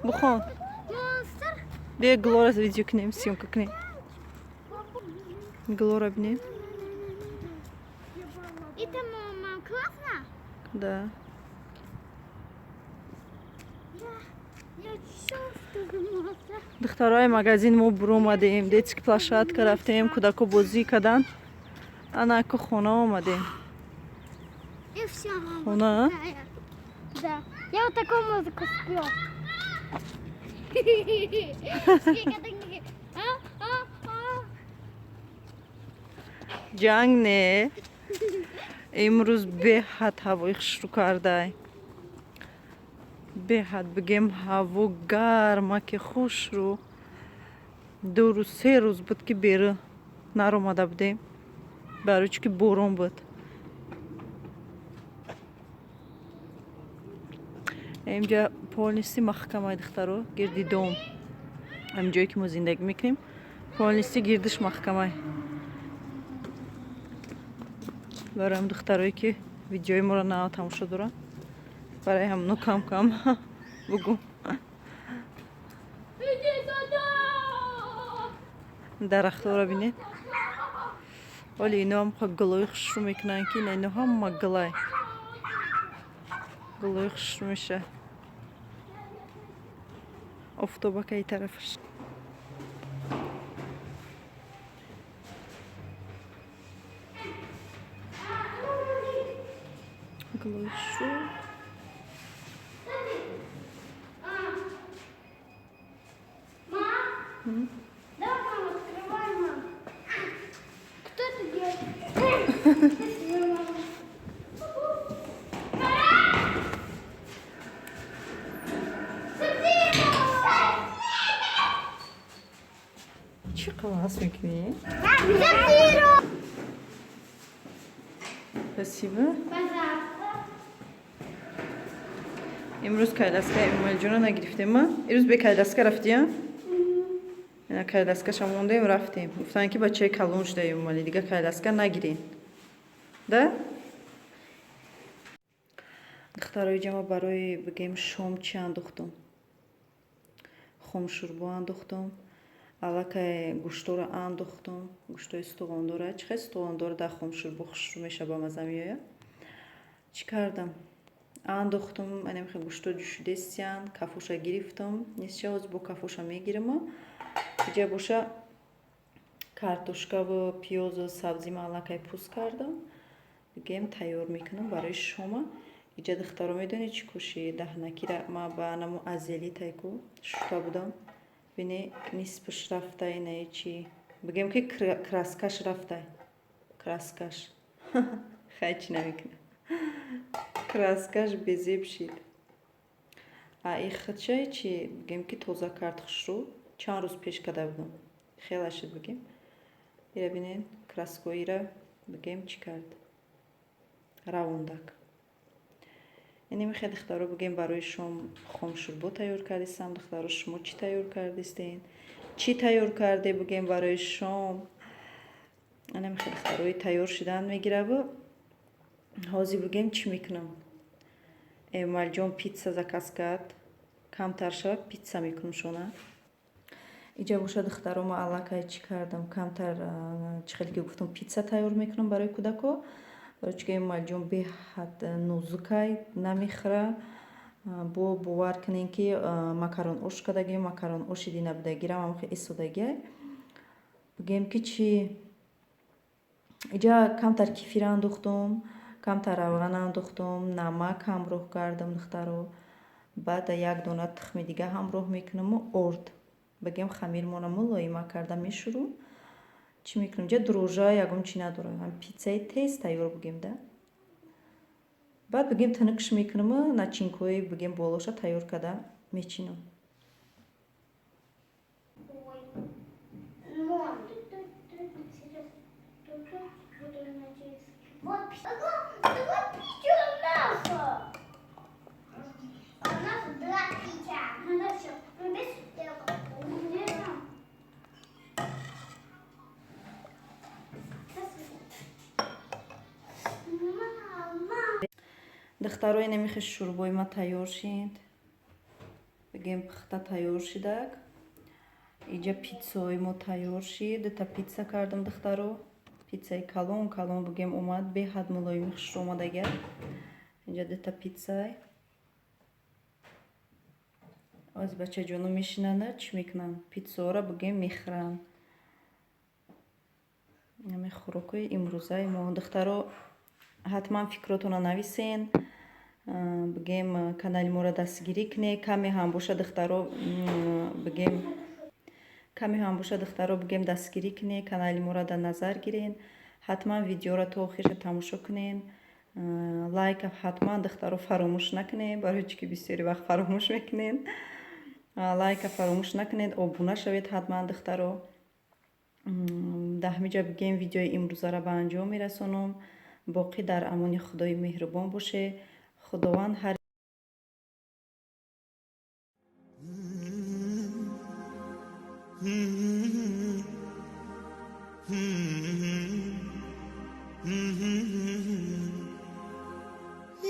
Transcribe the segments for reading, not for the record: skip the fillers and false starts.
Бухон. Бе Глора видео кнем, съемка кнем. Глора бне. Это мама классно? Да. Я чувствую. Духтарои магазин мо буру омадем. Детски площадка рафтем, кудако бозӣ кадан. Ана ако хона омадем. И все, мама. Хона? Да. Я вот такую музыку спела. ҷанг не. Имрӯз беҳад ҳавои хушрӯ кардай. Беҳад бигем ҳаво гарма ки хушрӯ. 2 рӯз 3 рӯз буд ки берӣ наромада будем. Барои чӣ ки борон буд. اینجا پالیسی محکمه دخترو گردی دوم هم جایی که ما زندگی میکنیم پالیسی گردش محکمه برای هم دختروی که ویدیوی ما را نه تماشا دارن برای هم نو کم کم بگو درخت ها را بینید ولی اینا هم گلای خوش رو میکنن که اینا هم گلای خوش رو میشه افتابه که ای طرفش گلای شو Кто это делает? چی قلاس میکنی؟ спасибо. امروز کایلاسکا ایمال جونا نگرفتیم ما امروز به کایلاسکا رفتیم اینا کایلاسکا شموندیم رفتیم گفتن که بچه کلونج داریم ولی دیگه کایلاسکا نگیرین да دخترای جمع برای بگیم شام چی انداختم خم شوربا انداختم аллакай гӯштора андохтам гӯштои стуғондора чӣ хел стуғондора дар хомшурбо хушрӯ меша ба маза меояд чӣ кардам андохтам анамихе гӯшто ҷӯшидестиян кафоша гирифтам нисча оз бо кафоша мегирам иҷа боша картошкаву пиёзу сабзима аллакай пӯст кардам бигем тайёр мекунам барои шома иҷа духтаро медонед чӣ куши даҳнакира ма ба анамо азели тайку шута будам бини нисбаш рафтай не чи бигем ки краскаш рафтай краскаш хайчи намекунам краскаш безеб шид а ихчай чи бигем ки тоза кард хушрӯ чанд рӯз пеш када будам хела шид бигем ира бинед краскоира бигем чӣ кард равондак немихе духтаро бигем барои шом хомшурбо тайёр кардистам духтаро шумо чӣ тайёр кардистен чӣ тайёр карде бигем барои шом немихе духтарои тайёр шудан мегираву ҳозир бигем чӣ мекунам эмалҷон питса заказ кард камтар шавад питса мекунушона иҷа боша духтаро ма аллакай чӣ кардам камтар чӣ хеле ки гуфтам питса тайёр мекунам барои кӯдако барои чӣ ки эмалҷон беҳад нозукай намехӯра бо бовар кунем ки макарон ош кардагием макарон оши динабудагирам амахе эсодагиай бигем ки чӣ иҷа камтар кефир андохтум камтар равған андохтум намак ҳамроҳ кардам духтаро баъд як дона тухми дига ҳамроҳ мекунаму орд бигем хамирмона мулоима карда мешӯру чӣ мекунам ҷа дрожа ягон чӣ надорам питсаи тез тайёр бигем да баъд бигем тинукш мекунаму начинкои бигем болоша тайёр карда мечинам духтарои намихи шӯрбои ма тайёр шид. Бигем пухта тайёр шидак. Иҷа питсаи мо тайёр шид. Дута питса кардам духтаро. Питсаи калон бигем омад беҳад мулоими хуш омадагар. Иҷа дута питсай. Оз бачаҷону мешинанда чӣ мекунам? Питсаора бигем мехӯрам. Ами хӯрокҳои имрӯзаи мо. Духтаро ҳатман фикротона нависен. Бигем канали моро дастгирӣ кунед. Каме ҳам боша духтаро бигем дастгирӣ кунед. Канали моро дар назар гирен. ҳатман видеоро то охирша тамошо кунед. Лайка ҳатман духтаро фаромӯш накунед, барои чӣ ки бисёри вақт фаромӯш мекунед. Лайка фаромӯш накунед. Обуна шавед ҳатман духтаро. даҳмиҷа бигем видеои имрӯзаро ба анҷом мерасонам. боқӣ дар амони худои меҳрубон боше. худованд ҳар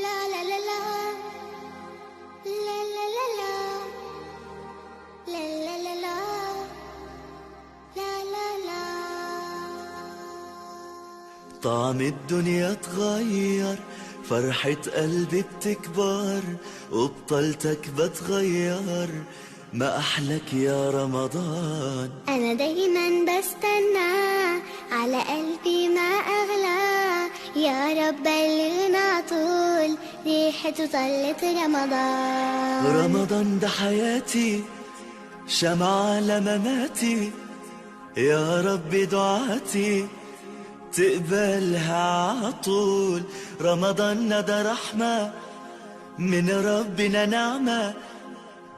La la la la, la la la la, la la la la, la la la. طعم الدنيا اتغير، فرحة قلبي بتكبر، وبطلتك بتغير، ما أحلك يا رمضان. أنا دايما بستنى، على قلبي ما أغلى، يا رب بلغنا طول ريحته طلت رمضان. رمضان ده حياتي، شمعة لمماتي، يا رب دعاتي تقبلها عطول. رمضان ده رحمة من ربنا، نعمة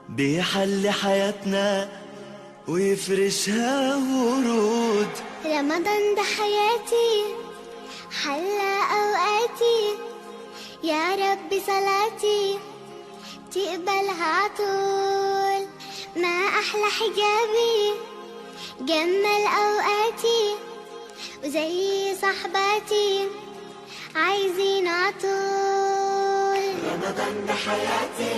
بيحل حياتنا ويفرشها ورود. رمضان ده حياتي، حلى أوقاتي، يا رب صلاتي تقبلها عطول. ما أحلى حجابي، جمل أوقاتي، وزي صحباتي عايزين عطول. رمضان ده حياتي،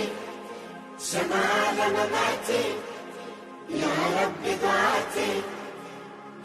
شمعة لمماتي، يا رب دعاتي